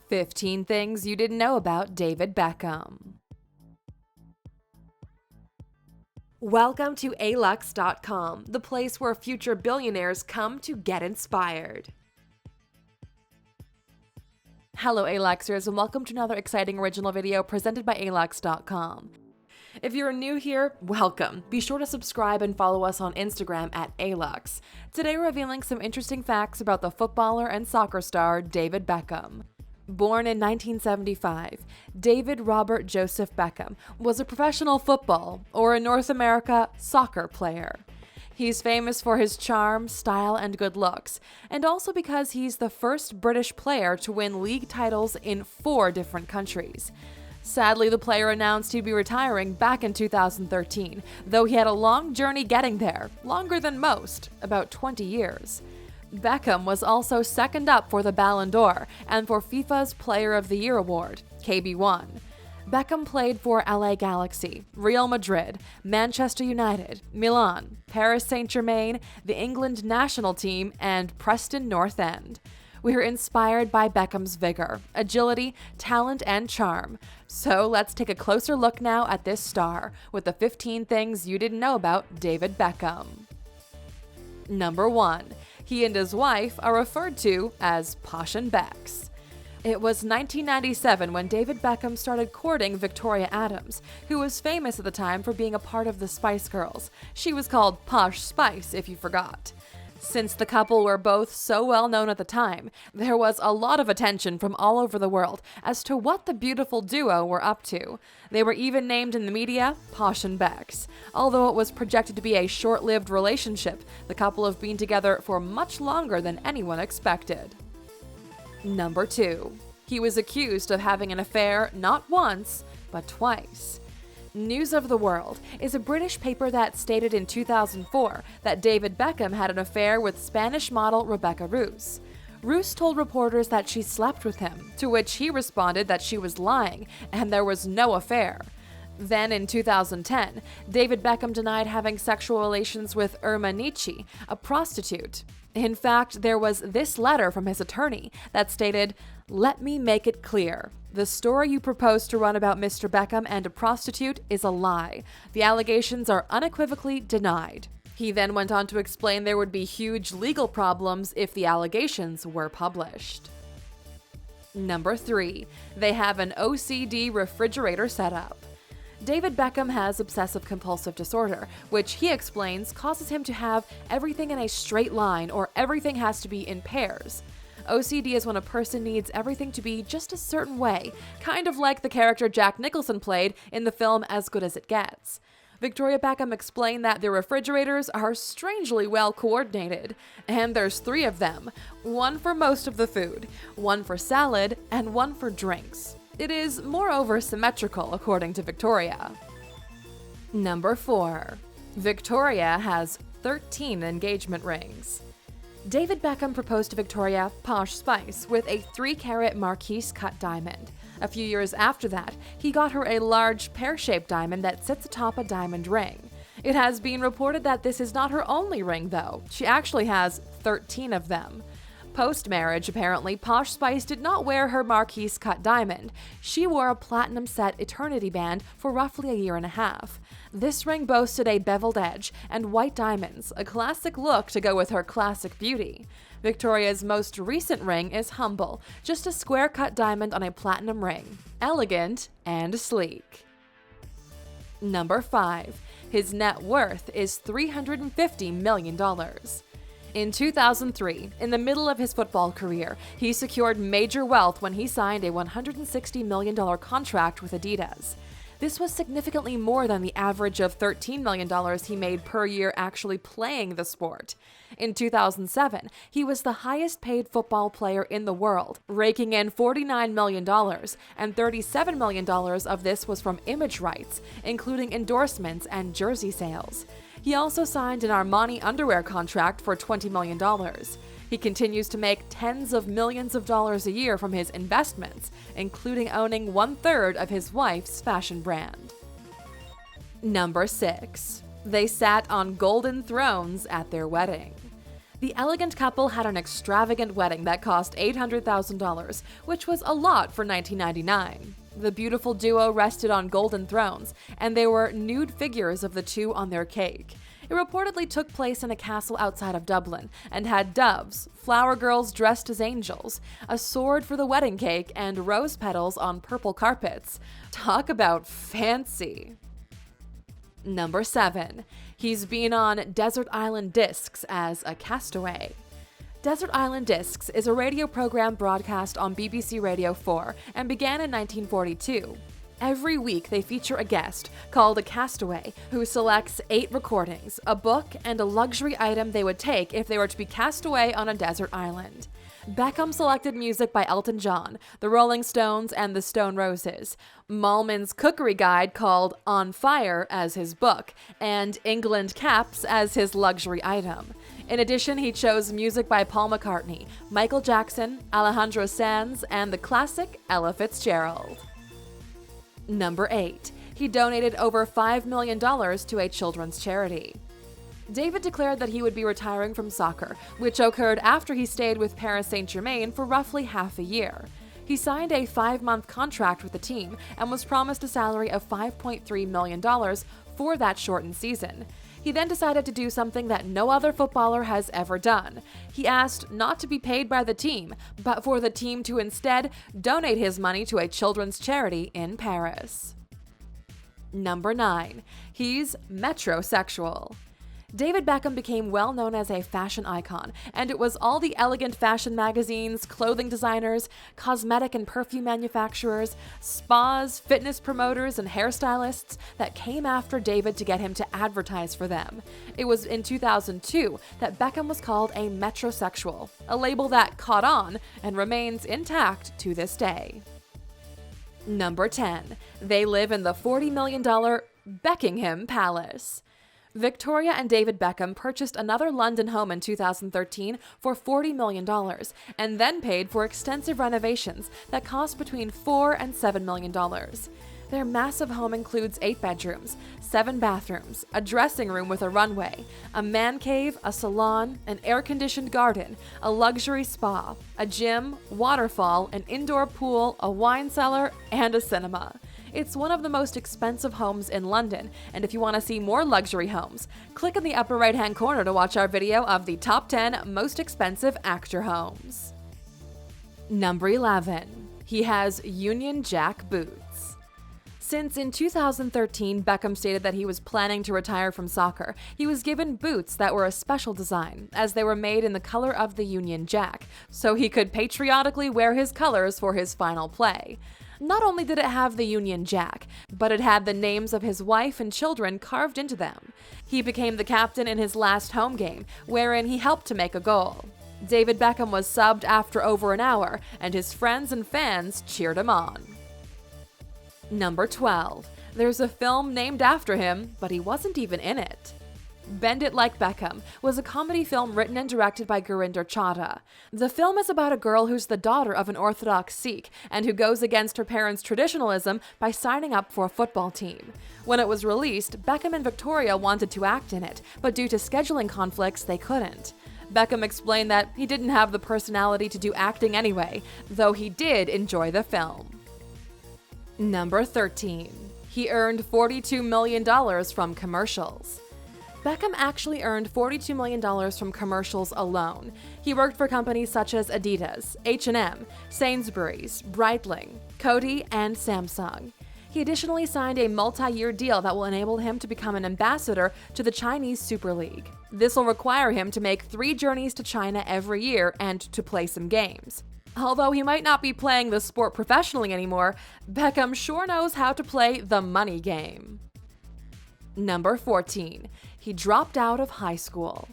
15 Things You Didn't Know About David Beckham. Welcome to Alux.com, the place where future billionaires come to get inspired. Hello Aluxers, and welcome to another exciting original video presented by Alux.com. If you're new here, welcome. Be sure to subscribe and follow us on Instagram at Alux. Today we're revealing some interesting facts about the footballer and soccer star David Beckham. Born in 1975, David Robert Joseph Beckham was a professional football, or in North America, soccer player. He's famous for his charm, style, and good looks, and also because he's the first British player to win league titles in 4 different countries. Sadly, the player announced he'd be retiring back in 2013, though he had a long journey getting there, longer than most, about 20 years. Beckham was also second up for the Ballon d'Or and for FIFA's Player of the Year award, KB1. Beckham played for LA Galaxy, Real Madrid, Manchester United, Milan, Paris Saint-Germain, the England national team, and Preston North End. We are inspired by Beckham's vigor, agility, talent, and charm. So let's take a closer look now at this star with the 15 things you didn't know about David Beckham. Number 1. He and his wife are referred to as Posh Becks. It was 1997 when David Beckham started courting Victoria Adams, who was famous at the time for being a part of the Spice Girls. She was called Posh Spice, if you forgot. Since the couple were both so well known at the time, there was a lot of attention from all over the world as to what the beautiful duo were up to. They were even named in the media Posh Becks. Although it was projected to be a short-lived relationship, the couple have been together for much longer than anyone expected. Number 2. He was accused of having an affair not once, but twice. News of the World is a British paper that stated in 2004 that David Beckham had an affair with Spanish model Rebecca Roos. Roos told reporters that she slept with him, to which he responded that she was lying and there was no affair. Then in 2010, David Beckham denied having sexual relations with Irma Nietzsche, a prostitute. In fact, there was this letter from his attorney that stated, "Let me make it clear. The story you propose to run about Mr. Beckham and a prostitute is a lie. The allegations are unequivocally denied." He then went on to explain there would be huge legal problems if the allegations were published. Number 3. They have an OCD refrigerator setup. David Beckham has obsessive-compulsive disorder, which he explains causes him to have everything in a straight line or everything has to be in pairs. OCD is when a person needs everything to be just a certain way, kind of like the character Jack Nicholson played in the film As Good as It Gets. Victoria Beckham explained that their refrigerators are strangely well coordinated, and there's 3 of them, one for most of the food, one for salad, and one for drinks. It is moreover symmetrical, according to Victoria. Number 4. Victoria has 13 engagement rings. David Beckham proposed to Victoria Posh Spice with a 3-carat Marquise cut diamond. A few years after that, he got her a large pear-shaped diamond that sits atop a diamond ring. It has been reported that this is not her only ring, though. She actually has 13 of them. Post-marriage, apparently, Posh Spice did not wear her Marquise cut diamond. She wore a platinum-set eternity band for roughly a year and a half. This ring boasted a beveled edge and white diamonds, a classic look to go with her classic beauty. Victoria's most recent ring is humble, just a square-cut diamond on a platinum ring. Elegant and sleek. Number 5. His net worth is $350 million. In 2003, in the middle of his football career, he secured major wealth when he signed a $160 million contract with Adidas. This was significantly more than the average of $13 million he made per year actually playing the sport. In 2007, he was the highest-paid football player in the world, raking in $49 million, and $37 million of this was from image rights, including endorsements and jersey sales. He also signed an Armani underwear contract for $20 million. He continues to make tens of millions of dollars a year from his investments, including owning 1/3 of his wife's fashion brand. Number 6. They sat on golden thrones at their wedding. The elegant couple had an extravagant wedding that cost $800,000, which was a lot for 1999. The beautiful duo rested on golden thrones, and there were nude figures of the two on their cake. It reportedly took place in a castle outside of Dublin and had doves, flower girls dressed as angels, a sword for the wedding cake, and rose petals on purple carpets. Talk about fancy. Number 7. He's been on Desert Island Discs as a castaway. Desert Island Discs is a radio program broadcast on BBC Radio 4 and began in 1942. Every week, they feature a guest, called a castaway, who selects 8 recordings, a book, and a luxury item they would take if they were to be cast away on a desert island. Beckham selected music by Elton John, the Rolling Stones, and the Stone Roses, Malman's cookery guide called On Fire as his book, and England caps as his luxury item. In addition, he chose music by Paul McCartney, Michael Jackson, Alejandro Sanz, and the classic Ella Fitzgerald. Number 8. He donated over $5 million to a children's charity. David declared that he would be retiring from soccer, which occurred after he stayed with Paris Saint-Germain for roughly half a year. He signed a 5-month contract with the team and was promised a salary of $5.3 million for that shortened season. He then decided to do something that no other footballer has ever done. He asked not to be paid by the team, but for the team to instead donate his money to a children's charity in Paris. Number 9. He's metrosexual. David Beckham became well known as a fashion icon, and it was all the elegant fashion magazines, clothing designers, cosmetic and perfume manufacturers, spas, fitness promoters, and hairstylists that came after David to get him to advertise for them. It was in 2002 that Beckham was called a metrosexual, a label that caught on and remains intact to this day. Number 10. They live in the $40 million Beckingham Palace. Victoria and David Beckham purchased another London home in 2013 for $40 million and then paid for extensive renovations that cost between $4 and $7 million. Their massive home includes 8 bedrooms, 7 bathrooms, a dressing room with a runway, a man cave, a salon, an air-conditioned garden, a luxury spa, a gym, waterfall, an indoor pool, a wine cellar, and a cinema. It's one of the most expensive homes in London, and if you want to see more luxury homes, click in the upper right-hand corner to watch our video of the top 10 most expensive actor homes. Number 11. He has Union Jack boots. Since in 2013, Beckham stated that he was planning to retire from soccer, he was given boots that were a special design, as they were made in the color of the Union Jack, so he could patriotically wear his colors for his final play. Not only did it have the Union Jack, but it had the names of his wife and children carved into them. He became the captain in his last home game, wherein he helped to make a goal. David Beckham was subbed after over an hour, and his friends and fans cheered him on. Number 12. There's a film named after him, but he wasn't even in it. Bend It Like Beckham was a comedy film written and directed by Gurinder Chadha. The film is about a girl who's the daughter of an Orthodox Sikh and who goes against her parents' traditionalism by signing up for a football team. When it was released, Beckham and Victoria wanted to act in it, but due to scheduling conflicts, they couldn't. Beckham explained that he didn't have the personality to do acting anyway, though he did enjoy the film. Number 13. He earned $42 million from commercials. Beckham actually earned $42 million from commercials alone. He worked for companies such as Adidas, H&M, Sainsbury's, Breitling, Coty, and Samsung. He additionally signed a multi-year deal that will enable him to become an ambassador to the Chinese Super League. This will require him to make 3 journeys to China every year and to play some games. Although he might not be playing the sport professionally anymore, Beckham sure knows how to play the money game. Number 14. He dropped out of high school.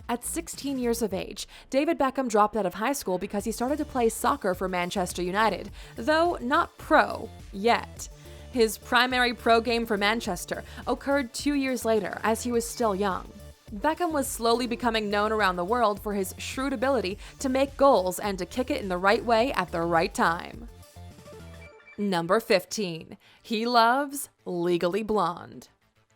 At 16 years of age, David Beckham dropped out of high school because he started to play soccer for Manchester United, though not pro yet. His primary pro game for Manchester occurred 2 years later, as he was still young. Beckham was slowly becoming known around the world for his shrewd ability to make goals and to kick it in the right way at the right time. Number 15. He loves Legally Blonde.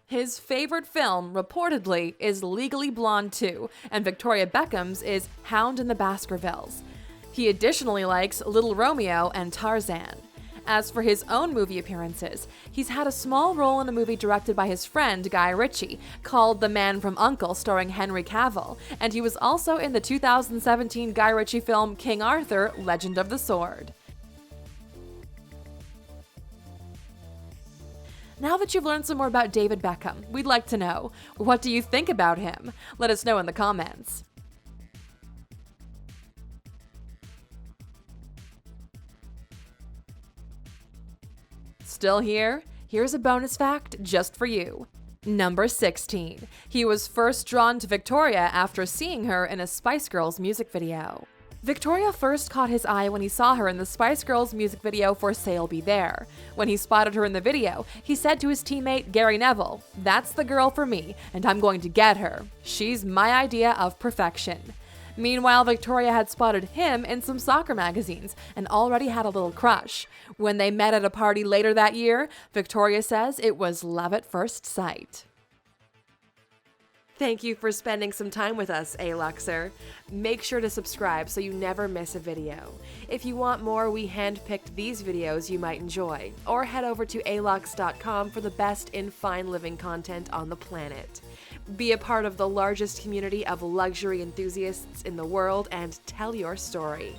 His favorite film, reportedly, is Legally Blonde 2, and Victoria Beckham's is Hound in the Baskervilles. He additionally likes Little Romeo and Tarzan. As for his own movie appearances, he's had a small role in a movie directed by his friend Guy Ritchie called The Man from U.N.C.L.E. starring Henry Cavill, and he was also in the 2017 Guy Ritchie film King Arthur: Legend of the Sword. Now that you've learned some more about David Beckham, we'd like to know, what do you think about him? Let us know in the comments. Still here? Here's a bonus fact just for you. Number 16. He was first drawn to Victoria after seeing her in a Spice Girls music video. Victoria first caught his eye when he saw her in the Spice Girls music video For Sale Be There. When he spotted her in the video, he said to his teammate Gary Neville, "That's the girl for me, and I'm going to get her. She's my idea of perfection." Meanwhile, Victoria had spotted him in some soccer magazines and already had a little crush. When they met at a party later that year, Victoria says it was love at first sight. Thank you for spending some time with us, Aluxer. Make sure to subscribe so you never miss a video. If you want more, we handpicked these videos you might enjoy, or head over to Alux.com for the best in fine living content on the planet. Be a part of the largest community of luxury enthusiasts in the world and tell your story.